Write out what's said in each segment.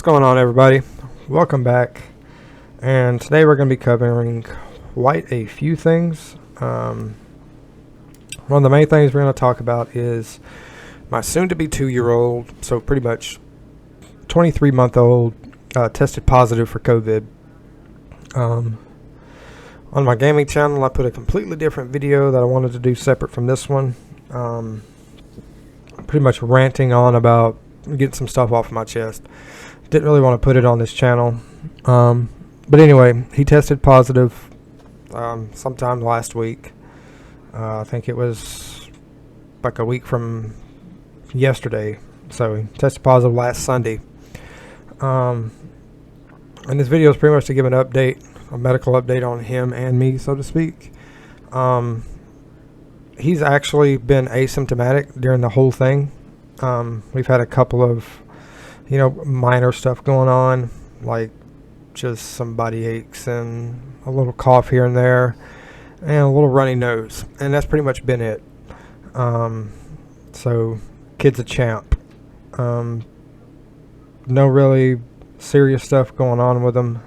going on, everybody? Welcome back. And today we're going to be covering quite a few things. One of the main things we're going to talk about is my soon-to-be 2-year-old, so pretty much 23-month-old, tested positive for COVID. On my gaming channel, I put a completely different video that I wanted to do separate from this one. Pretty much ranting on about getting some stuff off my chest. Didn't really want to put it on this channel. But anyway, he tested positive sometime last week. I think it was like a week from yesterday. So he tested positive last Sunday. And this video is pretty much to give an update, a medical update on him and me, so to speak. He's actually been asymptomatic during the whole thing. We've had a couple of, minor stuff going on, like just some body aches and a little cough here and there, and a little runny nose, and that's pretty much been it. So, kid's a champ. No really serious stuff going on with him.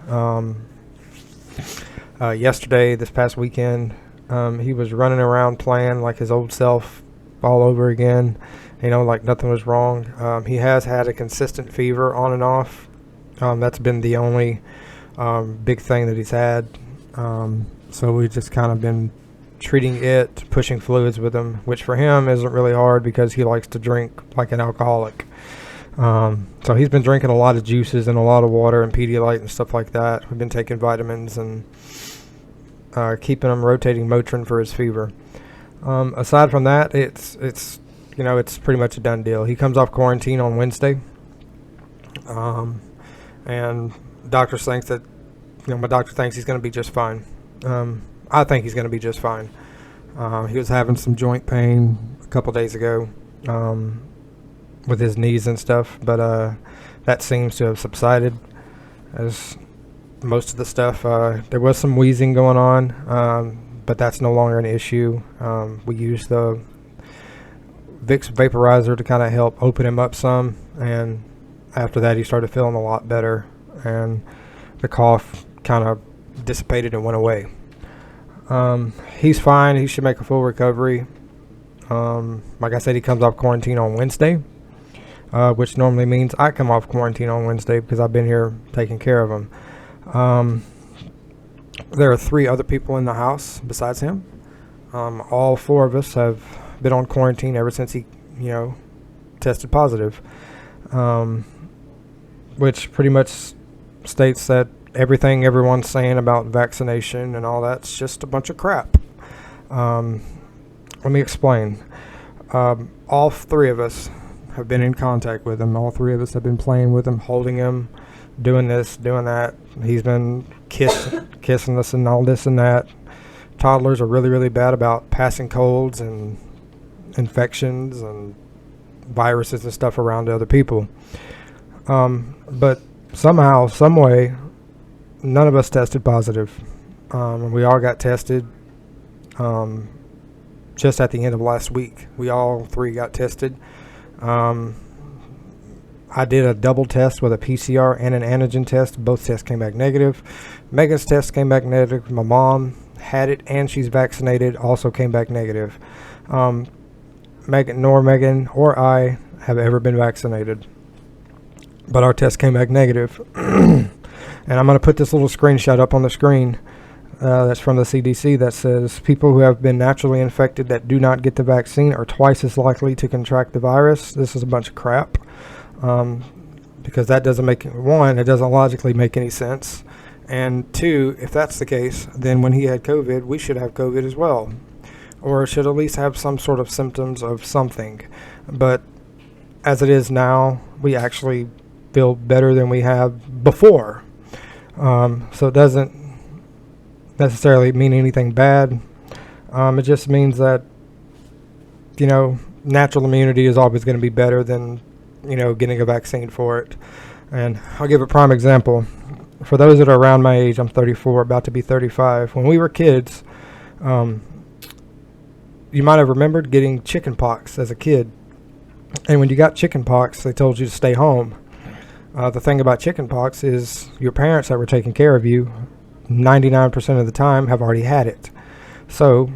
This past weekend, he was running around playing like his old self all over again, like nothing was wrong. He has had a consistent fever on and off. That's been the only big thing that he's had. So we've just kind of been treating it, pushing fluids with him, which for him isn't really hard because he likes to drink like an alcoholic. So he's been drinking a lot of juices and a lot of water and Pedialyte and stuff like that. We've been taking vitamins and keeping him rotating Motrin for his fever. Aside from that, it's pretty much a done deal. He comes off quarantine on Wednesday, and doctors think that, my doctor thinks he's going to be just fine. I think he's going to be just fine. He was having some joint pain a couple days ago with his knees and stuff, but that seems to have subsided. As most of the stuff, there was some wheezing going on, but that's no longer an issue. We use the Vicks vaporizer to kind of help open him up some, and after that he started feeling a lot better, and the cough kind of dissipated and went away. He's fine. He should make a full recovery. Like I said, he comes off quarantine on Wednesday, which normally means I come off quarantine on Wednesday because I've been here taking care of him. There are 3 other people in the house besides him. All 4 of us have been on quarantine ever since he, tested positive, which pretty much states that everything everyone's saying about vaccination and all that's just a bunch of crap. Let me explain. All 3 of us have been in contact with him. All 3 of us have been playing with him, holding him, doing this, doing that. He's been kissing us and all this and that. Toddlers are really, really bad about passing colds and infections and viruses and stuff around to other people. But somehow, some way, none of us tested positive. We all got tested just at the end of last week. We all 3 got tested. I did a double test with a PCR and an antigen test. Both tests came back negative. Megan's test came back negative. My mom had it and she's vaccinated, also came back negative. Megan or I have ever been vaccinated, but our test came back negative. And I'm going to put this little screenshot up on the screen. That's from the CDC that says people who have been naturally infected that do not get the vaccine are twice as likely to contract the virus. This is a bunch of crap. Because that doesn't make, 1, it doesn't logically make any sense, and 2, if that's the case, then when he had COVID, we should have COVID as well, or should at least have some sort of symptoms of something. But as it is now, we actually feel better than we have before, so it doesn't necessarily mean anything bad. It just means that natural immunity is always going to be better than getting a vaccine for it. And I'll give a prime example. For those that are around my age, I'm 34, about to be 35. When we were kids, you might have remembered getting chickenpox as a kid. And when you got chickenpox, they told you to stay home. The thing about chickenpox is your parents that were taking care of you 99% of the time have already had it. So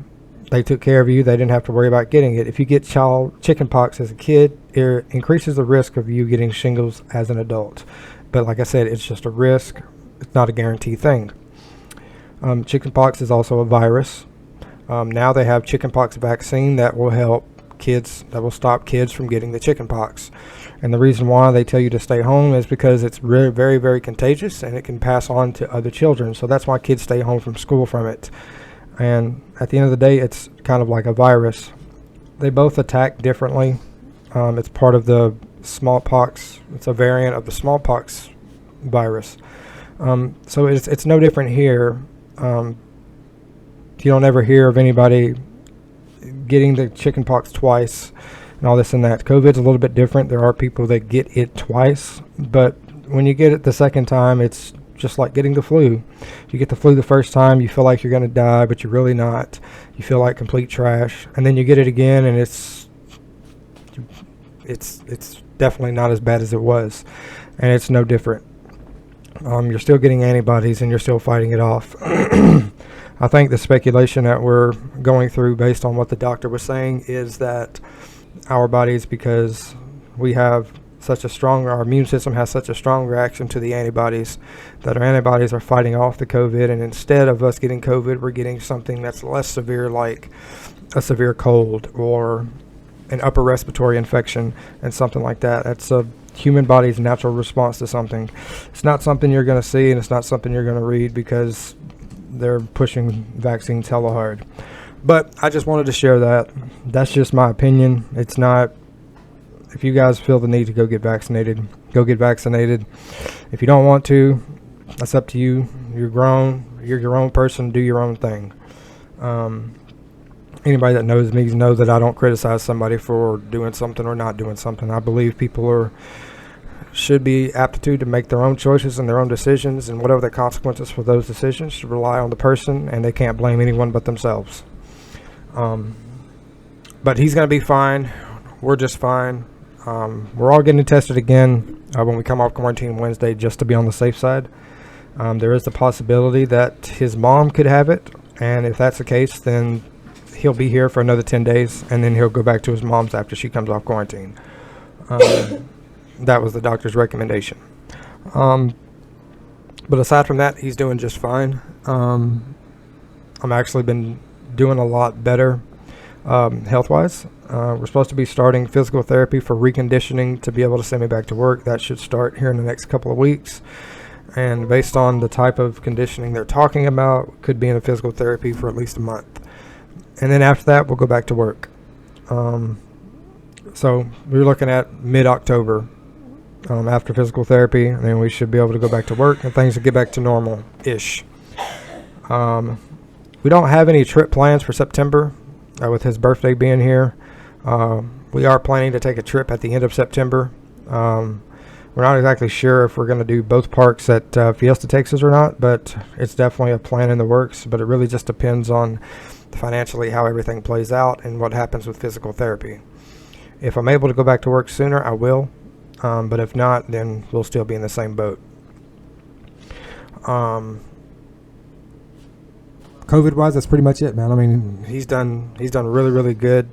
they took care of you. They didn't have to worry about getting it. If you get chickenpox as a kid, it increases the risk of you getting shingles as an adult. But like I said, it's just a risk. It's not a guaranteed thing. Chickenpox is also a virus. Now they have chickenpox vaccine that will help kids, that will stop kids from getting the chickenpox. And the reason why they tell you to stay home is because it's very, very, very contagious and it can pass on to other children. So that's why kids stay home from school from it. And at the end of the day, it's kind of like a virus. They both attack differently. It's part of the smallpox. It's a variant of the smallpox virus. So it's no different here. You don't ever hear of anybody getting the chickenpox twice and all this and that. COVID's a little bit different. There are people that get it twice, but when you get it the second time, it's just like getting the flu. You get the flu the first time, you feel like you're going to die, but you're really not. You feel like complete trash, and then you get it again, and it's definitely not as bad as it was, and it's no different. You're still getting antibodies, and you're still fighting it off. I think the speculation that we're going through based on what the doctor was saying is that our bodies, because we have such a strong, our immune system has such a strong reaction to the antibodies, that our antibodies are fighting off the COVID, and instead of us getting COVID, we're getting something that's less severe, like a severe cold or an upper respiratory infection and something like that. That's a human body's natural response to something. It's not something you're going to see, and it's not something you're going to read because they're pushing vaccines hella hard. But I just wanted to share that. That's just my opinion. It's not, if you guys feel the need to go get vaccinated, go get vaccinated. If you don't want to, that's up to you. You're grown. You're your own person. Do your own thing. Anybody that knows me knows that I don't criticize somebody for doing something or not doing something. I believe people should be aptitude to make their own choices and their own decisions, and whatever the consequences for those decisions should rely on the person, and they can't blame anyone but themselves. But he's going to be fine. We're just fine. We're all getting tested again when we come off quarantine Wednesday, just to be on the safe side. There is the possibility that his mom could have it, and if that's the case, then he'll be here for another 10 days, and then he'll go back to his mom's after she comes off quarantine. That was the doctor's recommendation. But aside from that, he's doing just fine. I'm actually been doing a lot better health-wise. We're supposed to be starting physical therapy for reconditioning to be able to send me back to work. That should start here in the next couple of weeks. And based on the type of conditioning they're talking about, could be in a physical therapy for at least a month. And then after that, we'll go back to work. So we're looking at mid-October after physical therapy, and then we should be able to go back to work and things will get back to normal-ish. We don't have any trip plans for September with his birthday being here. We are planning to take a trip at the end of September. We're not exactly sure if we're going to do both parks at Fiesta, Texas or not, but it's definitely a plan in the works. But it really just depends on financially how everything plays out and what happens with physical therapy. If I'm able to go back to work sooner, I will. But if not, then we'll still be in the same boat. COVID-wise, that's pretty much it, man. I mean, he's done really, really good.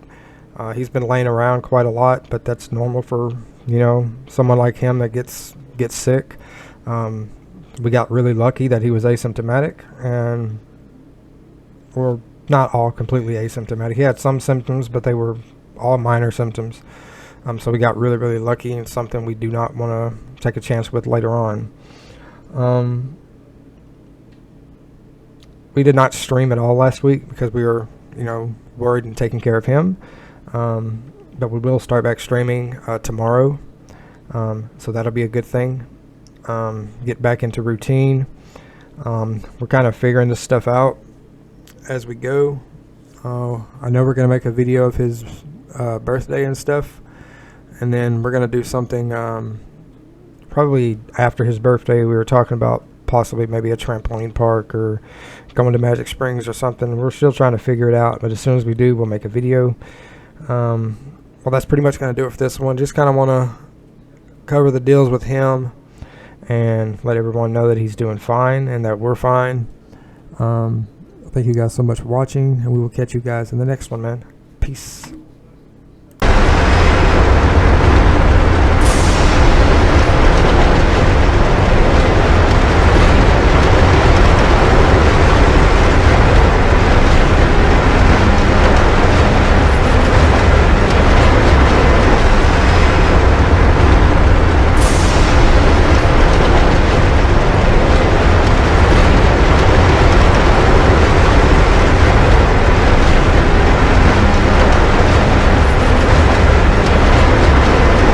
He's been laying around quite a lot, but that's normal for, someone like him that gets sick. We got really lucky that he was asymptomatic, and we're not all completely asymptomatic. He had some symptoms, but they were all minor symptoms. So we got really, really lucky, and something we do not want to take a chance with later on. We did not stream at all last week because we were, worried and taking care of him. But we will start back streaming tomorrow. So that'll be a good thing. Get back into routine. We're kind of figuring this stuff out as we go. I know we're going to make a video of his birthday and stuff. And then we're going to do something probably after his birthday. We were talking about possibly maybe a trampoline park or going to Magic Springs or something. We're still trying to figure it out, but as soon as we do, we'll make a video. Well, that's pretty much going to do it for this one. Just kind of want to cover the deals with him. and let everyone know that he's doing fine and that we're fine. Thank you guys so much for watching, and we will catch you guys in the next one, man. Peace.